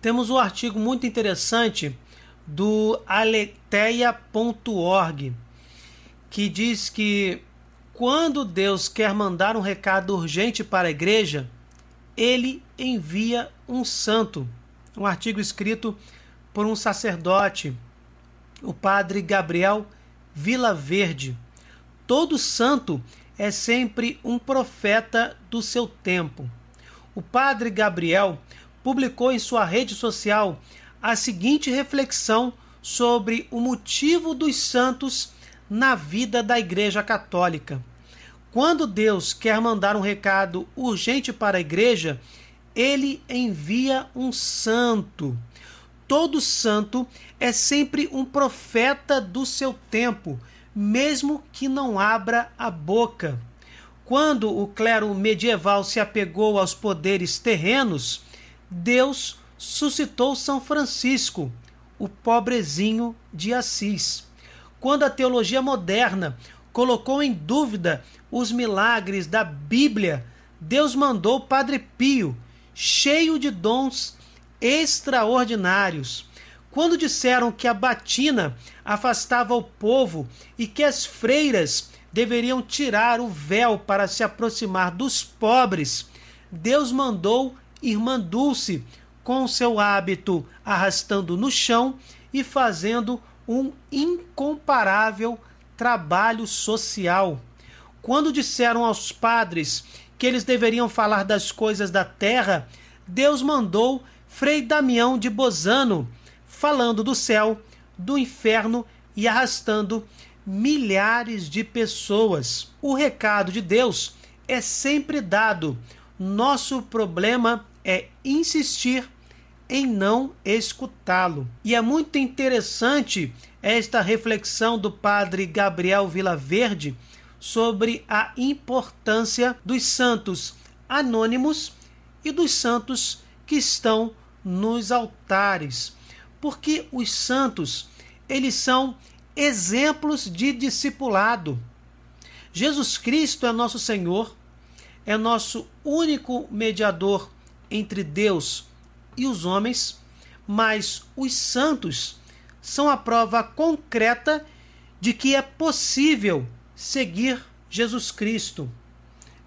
Temos um artigo muito interessante do aletheia.org, que diz que quando Deus quer mandar um recado urgente para a igreja, ele envia um santo. Um artigo escrito por um sacerdote, o padre Gabriel Vilaverde. Todo santo é sempre um profeta do seu tempo. O padre Gabriel publicou em sua rede social a seguinte reflexão sobre o motivo dos santos na vida da Igreja Católica. Quando Deus quer mandar um recado urgente para a Igreja, ele envia um santo. Todo santo é sempre um profeta do seu tempo, mesmo que não abra a boca. Quando o clero medieval se apegou aos poderes terrenos, Deus suscitou São Francisco, o pobrezinho de Assis. Quando a teologia moderna colocou em dúvida os milagres da Bíblia, Deus mandou o Padre Pio, cheio de dons extraordinários. Quando disseram que a batina afastava o povo e que as freiras deveriam tirar o véu para se aproximar dos pobres, Deus mandou Irmã Dulce, com seu hábito arrastando no chão e fazendo um incomparável trabalho social. Quando disseram aos padres que eles deveriam falar das coisas da terra, Deus mandou Frei Damião de Bozano, falando do céu, do inferno e arrastando milhares de pessoas. O recado de Deus é sempre dado. Nosso problema é insistir em não escutá-lo. E é muito interessante esta reflexão do padre Gabriel Vilaverde sobre a importância dos santos anônimos e dos santos que estão nos altares. Porque os santos, eles são exemplos de discipulado. Jesus Cristo é nosso Senhor, é nosso único mediador entre Deus e os homens, mas os santos são a prova concreta de que é possível seguir Jesus Cristo.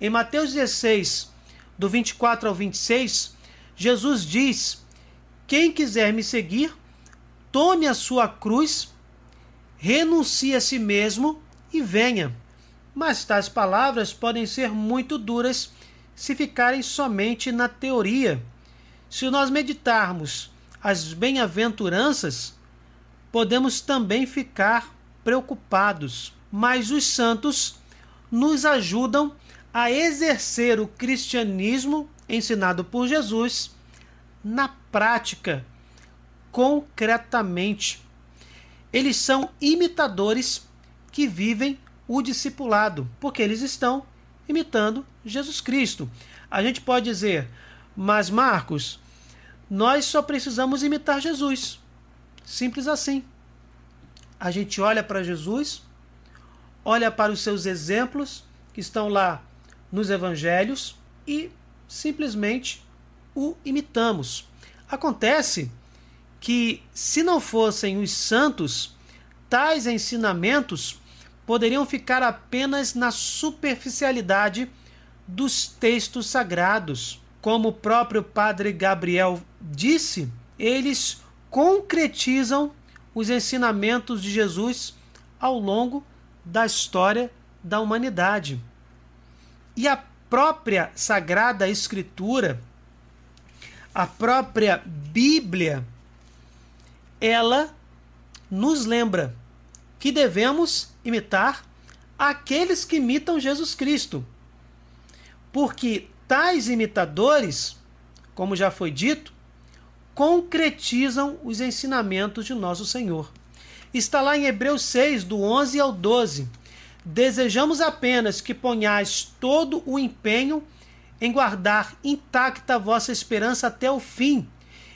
Em Mateus 16, do 24 ao 26, Jesus diz: quem quiser me seguir, tome a sua cruz, renuncie a si mesmo e venha. Mas tais palavras podem ser muito duras se ficarem somente na teoria. Se nós meditarmos as bem-aventuranças, podemos também ficar preocupados. Mas os santos nos ajudam a exercer o cristianismo ensinado por Jesus na prática, concretamente. Eles são imitadores que vivem o discipulado, porque eles estão imitando Jesus Cristo. A gente pode dizer: mas Marcos, nós só precisamos imitar Jesus. Simples assim. A gente olha para Jesus, olha para os seus exemplos que estão lá nos evangelhos e simplesmente o imitamos. Acontece que, se não fossem os santos, tais ensinamentos poderiam ficar apenas na superficialidade dos textos sagrados. Como o próprio padre Gabriel disse, eles concretizam os ensinamentos de Jesus ao longo da história da humanidade. E a própria Sagrada Escritura, a própria Bíblia, ela nos lembra que devemos imitar aqueles que imitam Jesus Cristo. Porque tais imitadores, como já foi dito, concretizam os ensinamentos de nosso Senhor. Está lá em Hebreus 6, do 11 ao 12. Desejamos apenas que ponhais todo o empenho em guardar intacta a vossa esperança até o fim,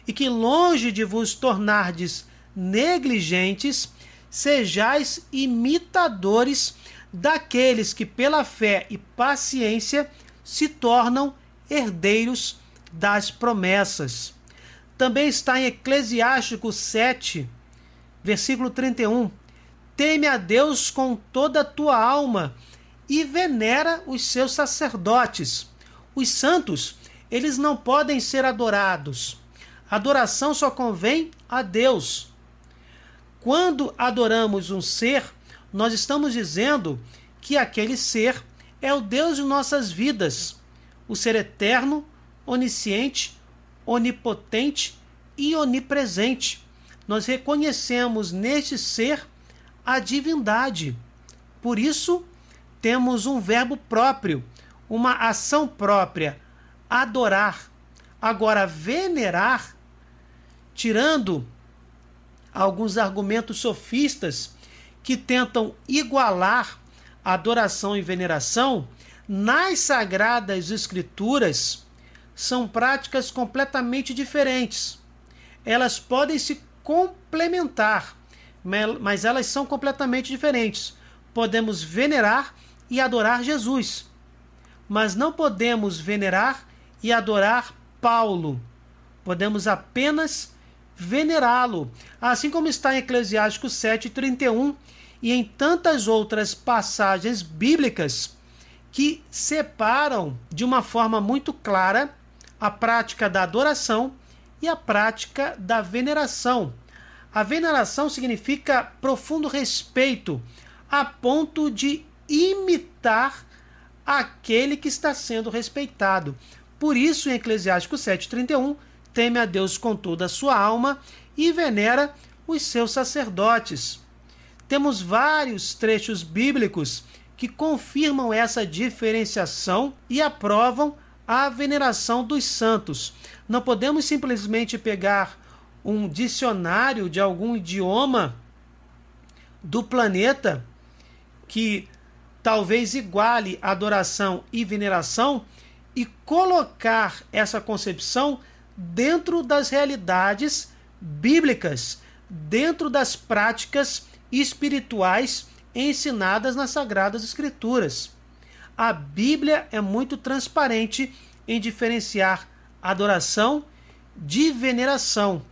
e que, longe de vos tornardes negligentes, sejais imitadores daqueles que, pela fé e paciência, se tornam herdeiros das promessas. Também está em Eclesiástico 7, versículo 31. Teme a Deus com toda a tua alma e venera os seus sacerdotes. Os santos, eles não podem ser adorados. A adoração só convém a Deus. Quando adoramos um ser, nós estamos dizendo que aquele ser é o Deus de nossas vidas, o ser eterno, onisciente, onipotente e onipresente. Nós reconhecemos neste ser a divindade. Por isso, temos um verbo próprio, uma ação própria, adorar. Agora, venerar, tirando alguns argumentos sofistas que tentam igualar a adoração e veneração, nas Sagradas Escrituras são práticas completamente diferentes. Elas podem se complementar, mas elas são completamente diferentes. Podemos venerar e adorar Jesus, mas não podemos venerar e adorar Paulo. Podemos apenas venerá-lo, assim como está em Eclesiástico 7:31 e em tantas outras passagens bíblicas que separam de uma forma muito clara a prática da adoração e a prática da veneração. A veneração significa profundo respeito, a ponto de imitar aquele que está sendo respeitado. Por isso, em Eclesiástico 7:31, teme a Deus com toda a sua alma e venera os seus sacerdotes. Temos vários trechos bíblicos que confirmam essa diferenciação e aprovam a veneração dos santos. Não podemos simplesmente pegar um dicionário de algum idioma do planeta que talvez iguale adoração e veneração e colocar essa concepção dentro das realidades bíblicas, dentro das práticas espirituais ensinadas nas Sagradas Escrituras. A Bíblia é muito transparente em diferenciar adoração de veneração.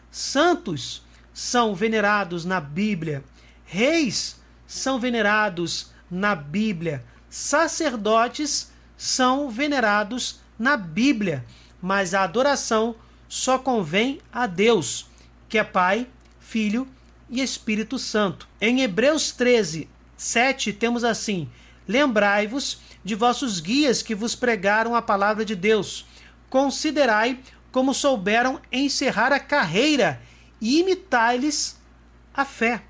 Santos são venerados na Bíblia, reis são venerados na Bíblia, sacerdotes são venerados na Bíblia, mas a adoração só convém a Deus, que é Pai, Filho e Espírito Santo. Em Hebreus 13:7 temos assim: lembrai-vos de vossos guias que vos pregaram a palavra de Deus. Considerai como souberam encerrar a carreira e imitai-lhes a fé.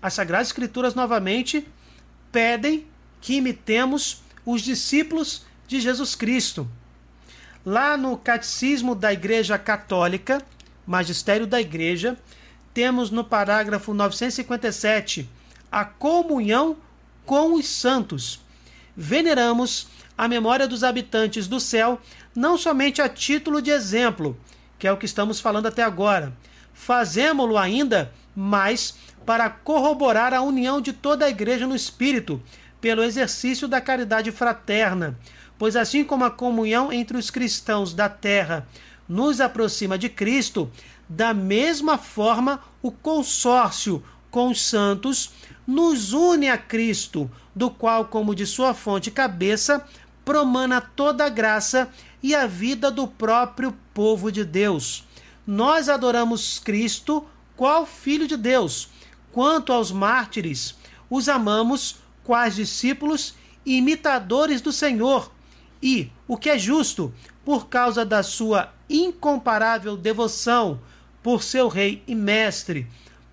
As Sagradas Escrituras novamente pedem que imitemos os discípulos de Jesus Cristo. Lá no Catecismo da Igreja Católica, Magistério da Igreja, temos no parágrafo 957 a comunhão com os santos. Veneramos a memória dos habitantes do céu, não somente a título de exemplo, que é o que estamos falando até agora. Fazemo-lo ainda mais para corroborar a união de toda a Igreja no Espírito, pelo exercício da caridade fraterna, pois assim como a comunhão entre os cristãos da terra nos aproxima de Cristo, da mesma forma o consórcio com os santos nos une a Cristo, do qual, como de sua fonte e cabeça, promana toda a graça e a vida do próprio povo de Deus. Nós adoramos Cristo, qual Filho de Deus. Quanto aos mártires, os amamos quais discípulos e imitadores do Senhor. E, o que é justo, por causa da sua incomparável devoção por seu Rei e Mestre,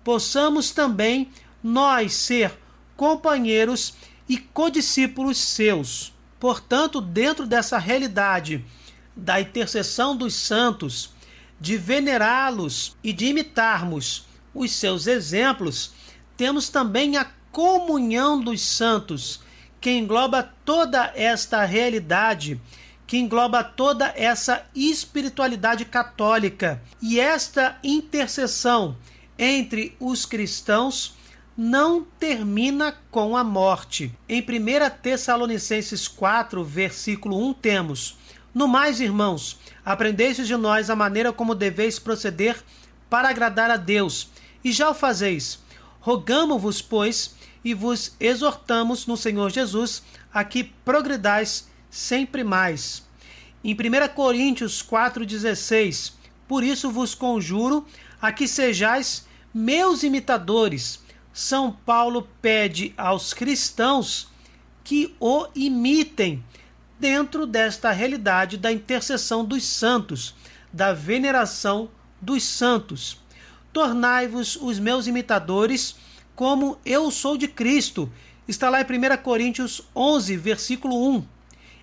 possamos também nós ser companheiros e codiscípulos seus. Portanto, dentro dessa realidade da intercessão dos santos, de venerá-los e de imitarmos os seus exemplos, temos também a comunhão dos santos, que engloba toda esta realidade, que engloba toda essa espiritualidade católica. E esta intercessão entre os cristãos não termina com a morte. Em 1 Tessalonicenses 4, versículo 1, temos: No mais, irmãos, aprendestes de nós a maneira como deveis proceder para agradar a Deus, e já o fazeis. Rogamo-vos, pois, e vos exortamos no Senhor Jesus, a que progredais sempre mais. Em 1 Coríntios 4,16, por isso vos conjuro a que sejais meus imitadores. São Paulo pede aos cristãos que o imitem dentro desta realidade da intercessão dos santos, da veneração dos santos. Tornai-vos os meus imitadores, como eu sou de Cristo. Está lá em 1 Coríntios 11, versículo 1.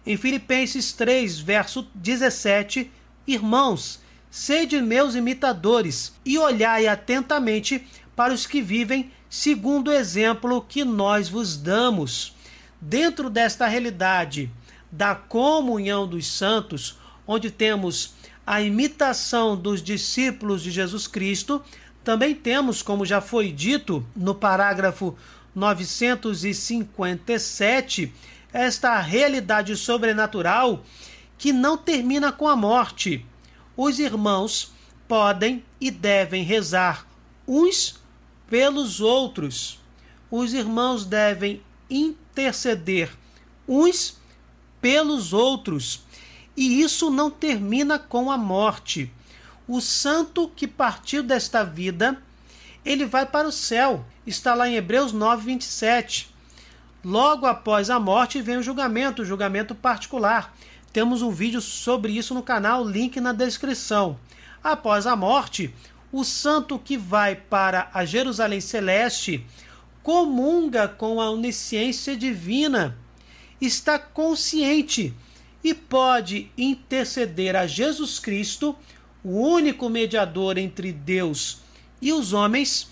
Em Filipenses 3, verso 17, irmãos, sede meus imitadores e olhai atentamente para os que vivem segundo o exemplo que nós vos damos. Dentro desta realidade da comunhão dos santos, onde temos a imitação dos discípulos de Jesus Cristo, também temos, como já foi dito no parágrafo 957, esta realidade sobrenatural que não termina com a morte. Os irmãos podem e devem rezar uns pelos outros. Os irmãos devem interceder uns pelos outros. E isso não termina com a morte. O santo que partiu desta vida, ele vai para o céu. Está lá em Hebreus 9, 27. Logo após a morte vem o julgamento particular. Temos um vídeo sobre isso no canal, link na descrição. Após a morte, o santo que vai para a Jerusalém Celeste comunga com a onisciência divina, está consciente e pode interceder a Jesus Cristo, o único mediador entre Deus e os homens,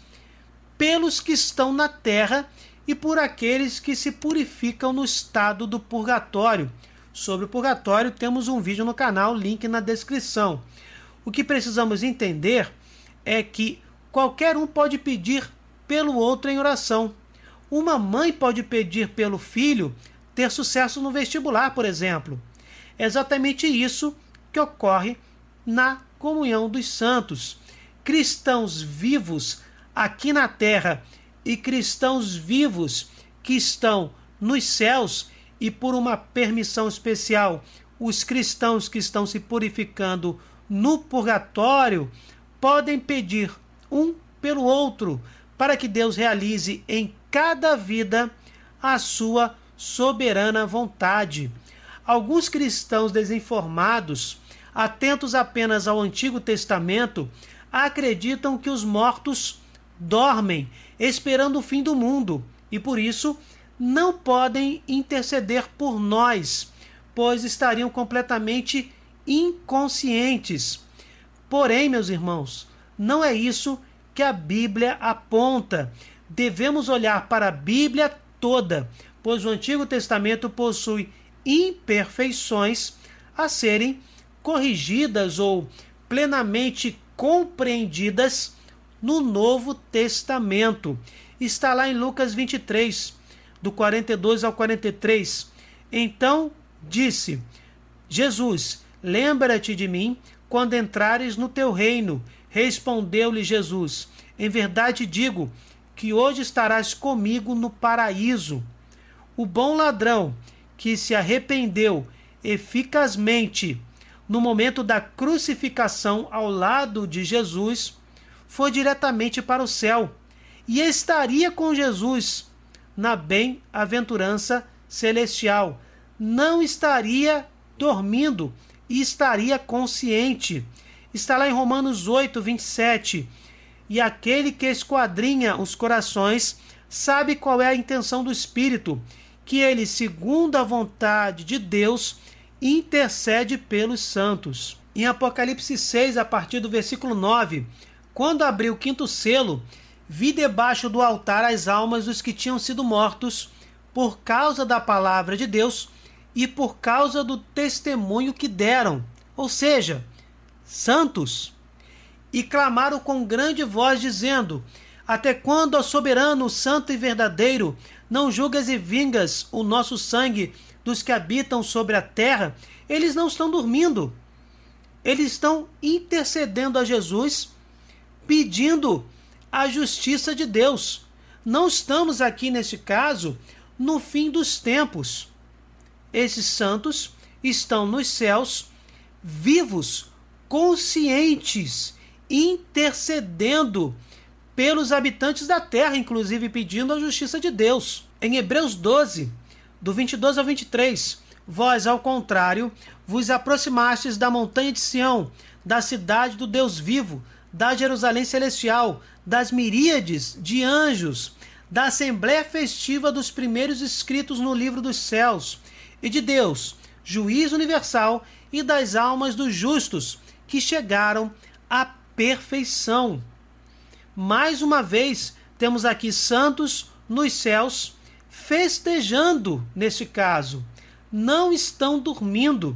pelos que estão na terra e por aqueles que se purificam no estado do purgatório. Sobre o purgatório temos um vídeo no canal, link na descrição. O que precisamos entender é que qualquer um pode pedir pelo outro em oração. Uma mãe pode pedir pelo filho ter sucesso no vestibular, por exemplo. É exatamente isso que ocorre na comunhão dos santos. Cristãos vivos aqui na terra e cristãos vivos que estão nos céus, e por uma permissão especial, os cristãos que estão se purificando no purgatório podem pedir um pelo outro para que Deus realize em cada vida a sua soberana vontade. Alguns cristãos desinformados, atentos apenas ao Antigo Testamento, acreditam que os mortos dormem, esperando o fim do mundo, e por isso não podem interceder por nós, pois estariam completamente inconscientes. Porém, meus irmãos, não é isso que a Bíblia aponta. Devemos olhar para a Bíblia toda, pois o Antigo Testamento possui imperfeições a serem corrigidas ou plenamente compreendidas no Novo Testamento. Está lá em Lucas 23, do 42 ao 43. Então disse Jesus: lembra-te de mim quando entrares no teu reino. Respondeu-lhe Jesus: em verdade digo que hoje estarás comigo no paraíso. O bom ladrão que se arrependeu eficazmente no momento da crucificação ao lado de Jesus foi diretamente para o céu e estaria com Jesus na bem-aventurança celestial. Não estaria dormindo e estaria consciente. Está lá em Romanos 8, 27. E aquele que esquadrinha os corações sabe qual é a intenção do Espírito, que ele, segundo a vontade de Deus, intercede pelos santos. Em Apocalipse 6, a partir do versículo 9, quando abriu o quinto selo, vi debaixo do altar as almas dos que tinham sido mortos por causa da palavra de Deus e por causa do testemunho que deram, ou seja, santos. E clamaram com grande voz, dizendo: até quando, ó soberano, santo e verdadeiro, não julgas e vingas o nosso sangue dos que habitam sobre a terra, eles não estão dormindo. Eles estão intercedendo a Jesus, pedindo a justiça de Deus. Não estamos aqui, neste caso, no fim dos tempos. Esses santos estão nos céus, vivos, conscientes, intercedendo pelos habitantes da terra, inclusive pedindo a justiça de Deus. Em Hebreus 12, do 22 ao 23, vós, ao contrário, vos aproximastes da montanha de Sião, da cidade do Deus vivo, da Jerusalém celestial, das miríades de anjos, da assembléia festiva dos primeiros escritos no livro dos céus, e de Deus, juiz universal, e das almas dos justos, que chegaram à perfeição. Mais uma vez, temos aqui santos nos céus, festejando, neste caso, não estão dormindo.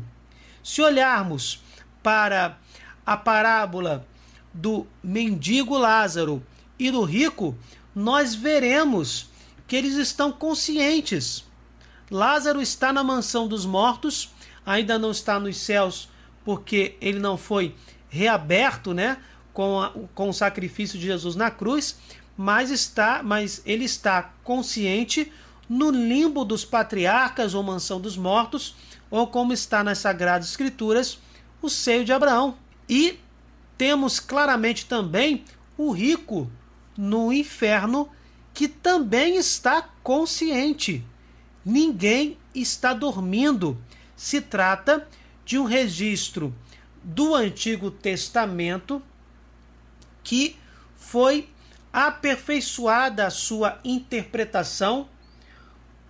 Se olharmos para a parábola do mendigo Lázaro e do rico, nós veremos que eles estão conscientes. Lázaro está na mansão dos mortos, ainda não está nos céus, porque ele não foi reaberto, né, com o sacrifício de Jesus na cruz, mas ele está consciente no limbo dos patriarcas ou mansão dos mortos, ou como está nas Sagradas Escrituras, o seio de Abraão. E temos claramente também o rico no inferno, que também está consciente. Ninguém está dormindo. Se trata de um registro do Antigo Testamento que foi aperfeiçoada a sua interpretação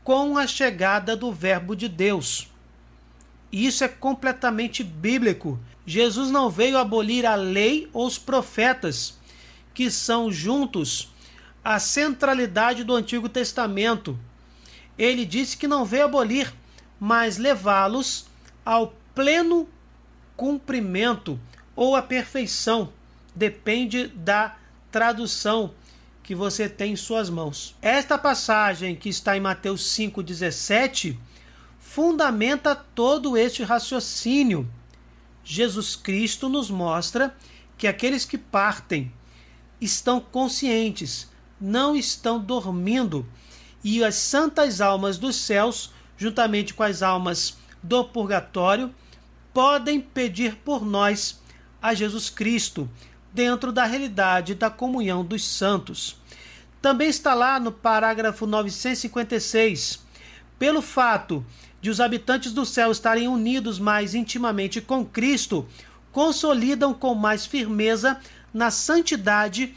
com a chegada do Verbo de Deus. E isso é completamente bíblico. Jesus não veio abolir a lei ou os profetas, que são juntos a centralidade do Antigo Testamento. Ele disse que não veio abolir, mas levá-los ao pleno cumprimento ou à perfeição. Depende da tradução que você tem em suas mãos. Esta passagem, que está em Mateus 5,17, fundamenta todo este raciocínio. Jesus Cristo nos mostra que aqueles que partem estão conscientes, não estão dormindo, e as santas almas dos céus, juntamente com as almas do purgatório, podem pedir por nós a Jesus Cristo, dentro da realidade da comunhão dos santos. Também está lá no parágrafo 956, pelo fato de os habitantes do céu estarem unidos mais intimamente com Cristo, consolidam com mais firmeza na santidade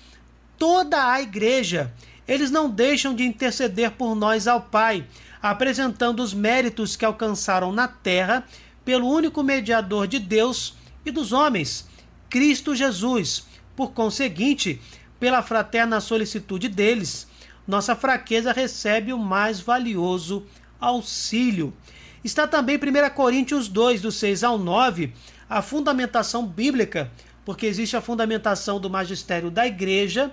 toda a igreja. Eles não deixam de interceder por nós ao Pai, apresentando os méritos que alcançaram na terra pelo único mediador de Deus e dos homens, Cristo Jesus. Por conseguinte, pela fraterna solicitude deles, nossa fraqueza recebe o mais valioso auxílio. Está também em 1 Coríntios 2, do 6 ao 9, a fundamentação bíblica, porque existe a fundamentação do magistério da igreja,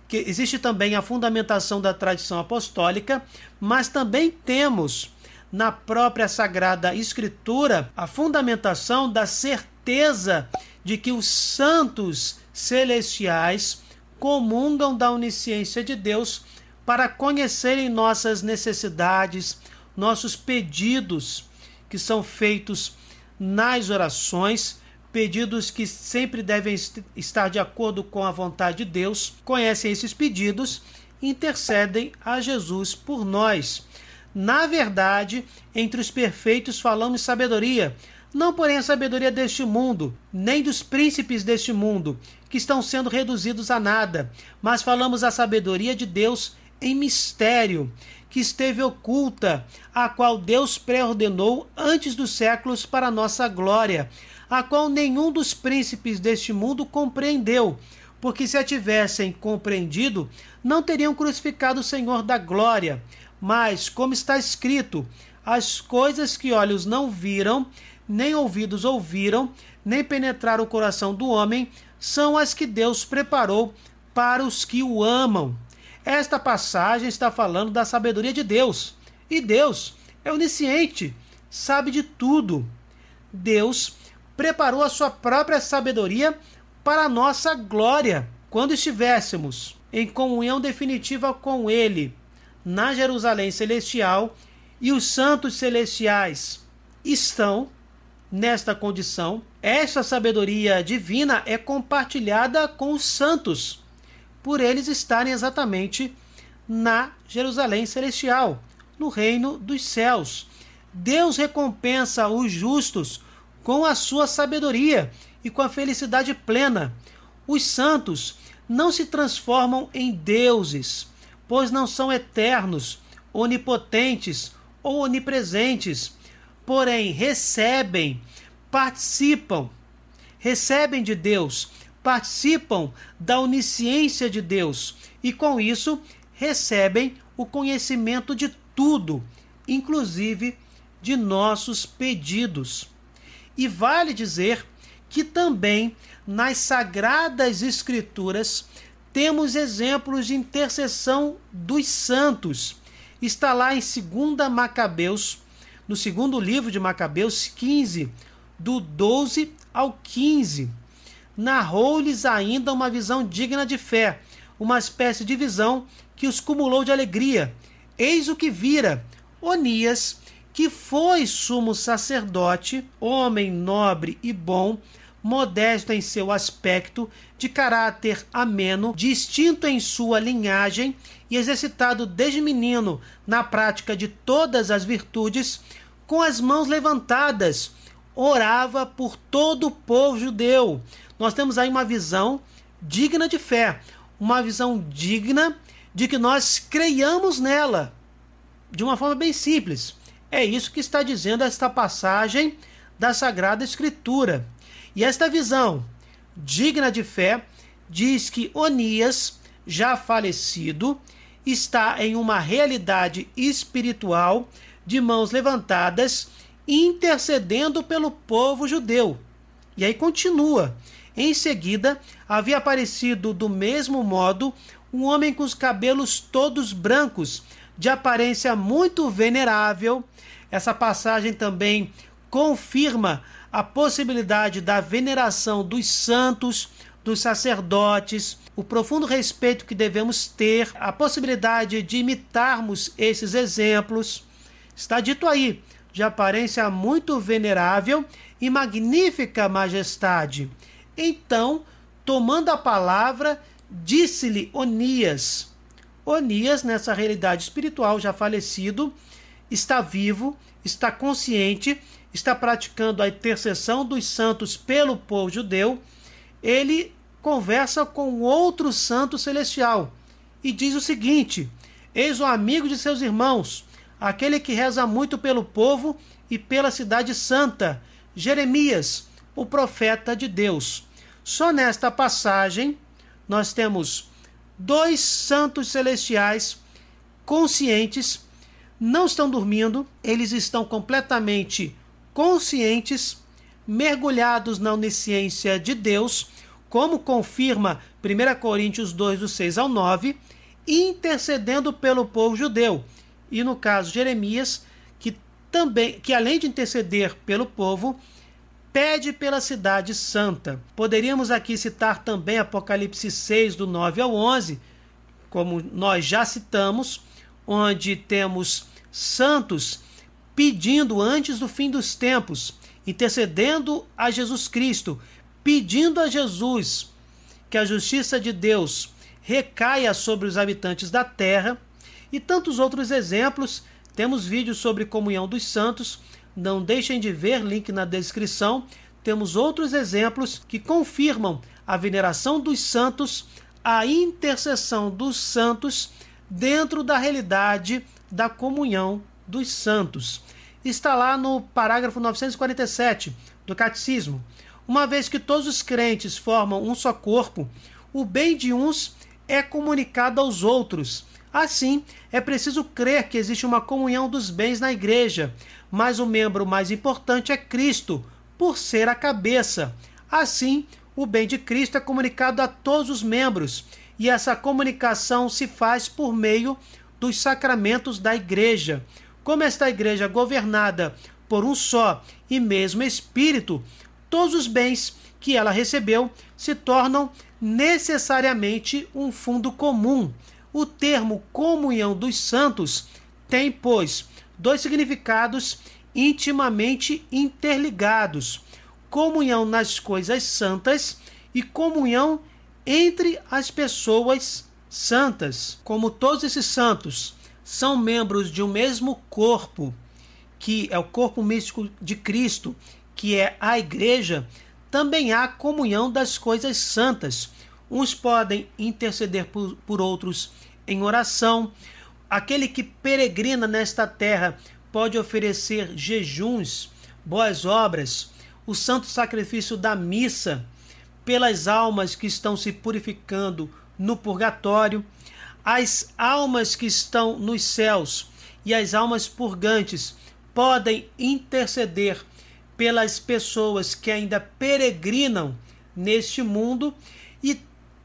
que existe também a fundamentação da tradição apostólica, mas também temos na própria Sagrada Escritura a fundamentação da certeza de que os santos celestiais comungam da onisciência de Deus para conhecerem nossas necessidades, nossos pedidos que são feitos nas orações, pedidos que sempre devem estar de acordo com a vontade de Deus, conhecem esses pedidos e intercedem a Jesus por nós. Na verdade, entre os perfeitos falamos sabedoria, não porém a sabedoria deste mundo, nem dos príncipes deste mundo, que estão sendo reduzidos a nada, mas falamos a sabedoria de Deus em mistério, que esteve oculta, a qual Deus pré-ordenou antes dos séculos para nossa glória, a qual nenhum dos príncipes deste mundo compreendeu, porque se a tivessem compreendido, não teriam crucificado o Senhor da glória. Mas, como está escrito, as coisas que olhos não viram, nem ouvidos ouviram, nem penetraram o coração do homem, são as que Deus preparou para os que o amam. Esta passagem está falando da sabedoria de Deus. E Deus, é onisciente, sabe de tudo. Deus preparou a sua própria sabedoria para a nossa glória, quando estivéssemos em comunhão definitiva com Ele, na Jerusalém celestial, e os santos celestiais estão nesta condição. Esta sabedoria divina é compartilhada com os santos, por eles estarem exatamente na Jerusalém celestial, no reino dos céus. Deus recompensa os justos com a sua sabedoria e com a felicidade plena. Os santos não se transformam em deuses, pois não são eternos, onipotentes ou onipresentes, porém participam de Deus, participam da onisciência de Deus e com isso recebem o conhecimento de tudo, inclusive de nossos pedidos. E vale dizer que também nas Sagradas Escrituras temos exemplos de intercessão dos santos. Está lá em 2 Macabeus, no segundo livro de Macabeus 15, do 12 ao 15. Narrou-lhes ainda uma visão digna de fé, uma espécie de visão que os cumulou de alegria. Eis o que vira: Onias, que foi sumo sacerdote, homem nobre e bom, modesto em seu aspecto, de caráter ameno, distinto em sua linhagem e exercitado desde menino na prática de todas as virtudes, com as mãos levantadas, orava por todo o povo judeu. Nós temos aí uma visão digna de fé, uma visão digna de que nós creiamos nela, de uma forma bem simples. É isso que está dizendo esta passagem da Sagrada Escritura. E esta visão digna de fé diz que Onias, já falecido, está em uma realidade espiritual de mãos levantadas, intercedendo pelo povo judeu. E aí continua. Em seguida, havia aparecido do mesmo modo um homem com os cabelos todos brancos, de aparência muito venerável. Essa passagem também confirma a possibilidade da veneração dos santos, dos sacerdotes, o profundo respeito que devemos ter, a possibilidade de imitarmos esses exemplos. Está dito aí, de aparência muito venerável e magnífica majestade. Então, tomando a palavra, disse-lhe Onias. Onias, nessa realidade espiritual, já falecido, está vivo, está consciente, está praticando a intercessão dos santos pelo povo judeu. Ele conversa com outro santo celestial e diz o seguinte: eis o amigo de seus irmãos, aquele que reza muito pelo povo e pela cidade santa, Jeremias, o profeta de Deus. Só nesta passagem nós temos dois santos celestiais conscientes, não estão dormindo, eles estão completamente conscientes, mergulhados na onisciência de Deus, como confirma 1 Coríntios 2, do 6 ao 9, intercedendo pelo povo judeu. E no caso Jeremias, que além de interceder pelo povo, pede pela cidade santa. Poderíamos aqui citar também Apocalipse 6, do 9 ao 11, como nós já citamos, onde temos santos pedindo antes do fim dos tempos, intercedendo a Jesus Cristo, pedindo a Jesus que a justiça de Deus recaia sobre os habitantes da terra, e tantos outros exemplos. Temos vídeos sobre comunhão dos santos, não deixem de ver, link na descrição. Temos outros exemplos que confirmam a veneração dos santos, a intercessão dos santos dentro da realidade da comunhão dos santos. Está lá no parágrafo 947 do Catecismo. Uma vez que todos os crentes formam um só corpo, o bem de uns é comunicado aos outros. Assim, é preciso crer que existe uma comunhão dos bens na igreja, mas o membro mais importante é Cristo, por ser a cabeça. Assim, o bem de Cristo é comunicado a todos os membros, e essa comunicação se faz por meio dos sacramentos da igreja. Como esta igreja é governada por um só e mesmo Espírito, todos os bens que ela recebeu se tornam necessariamente um fundo comum. O termo comunhão dos santos tem, pois, dois significados intimamente interligados: comunhão nas coisas santas e comunhão entre as pessoas santas. Como todos esses santos são membros de um mesmo corpo, que é o corpo místico de Cristo, que é a igreja, também há comunhão das coisas santas. Uns podem interceder por outros em oração. Aquele que peregrina nesta terra pode oferecer jejuns, boas obras, o santo sacrifício da missa pelas almas que estão se purificando no purgatório. As almas que estão nos céus e as almas purgantes podem interceder pelas pessoas que ainda peregrinam neste mundo. E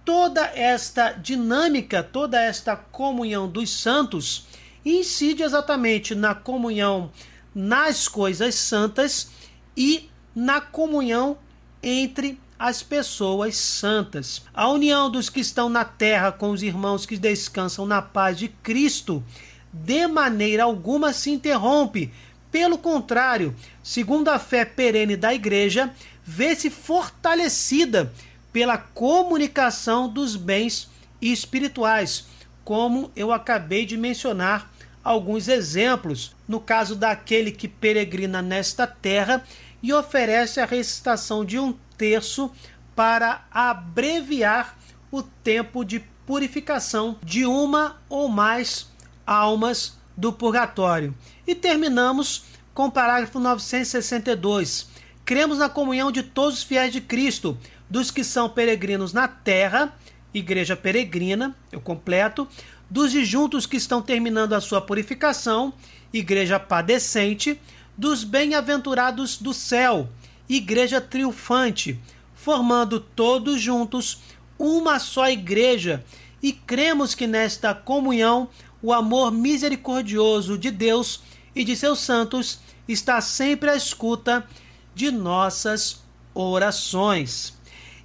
toda esta dinâmica, toda esta comunhão dos santos incide exatamente na comunhão nas coisas santas e na comunhão entre as pessoas santas. A união dos que estão na terra com os irmãos que descansam na paz de Cristo de maneira alguma se interrompe. Pelo contrário, segundo a fé perene da igreja, vê-se fortalecida pela comunicação dos bens espirituais, como eu acabei de mencionar alguns exemplos. No caso daquele que peregrina nesta terra e oferece a recitação de um terço para abreviar o tempo de purificação de uma ou mais almas do purgatório. E terminamos com o parágrafo 962. Cremos na comunhão de todos os fiéis de Cristo, dos que são peregrinos na terra, igreja peregrina, eu completo, dos disjuntos que estão terminando a sua purificação, igreja padecente, dos bem-aventurados do céu, igreja triunfante, formando todos juntos uma só igreja, e cremos que nesta comunhão o amor misericordioso de Deus e de seus santos está sempre à escuta de nossas orações.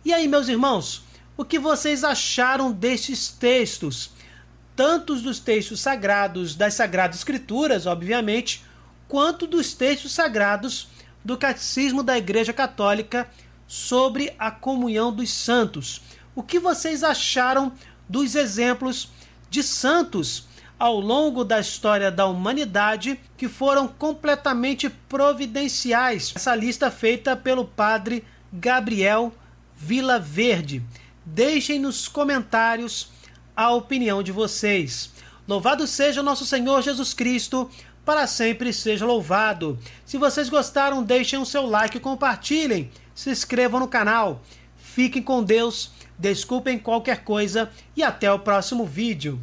E aí, meus irmãos, o que vocês acharam destes textos? Tanto dos textos sagrados das Sagradas Escrituras, obviamente, quanto dos textos sagrados do Catecismo da Igreja Católica sobre a comunhão dos santos. O que vocês acharam dos exemplos de santos ao longo da história da humanidade que foram completamente providenciais? Essa lista feita pelo padre Gabriel Vilaverde. Deixem nos comentários a opinião de vocês. Louvado seja nosso Senhor Jesus Cristo, para sempre seja louvado. Se vocês gostaram, deixem o seu like e compartilhem. Se inscrevam no canal. Fiquem com Deus, desculpem qualquer coisa e até o próximo vídeo.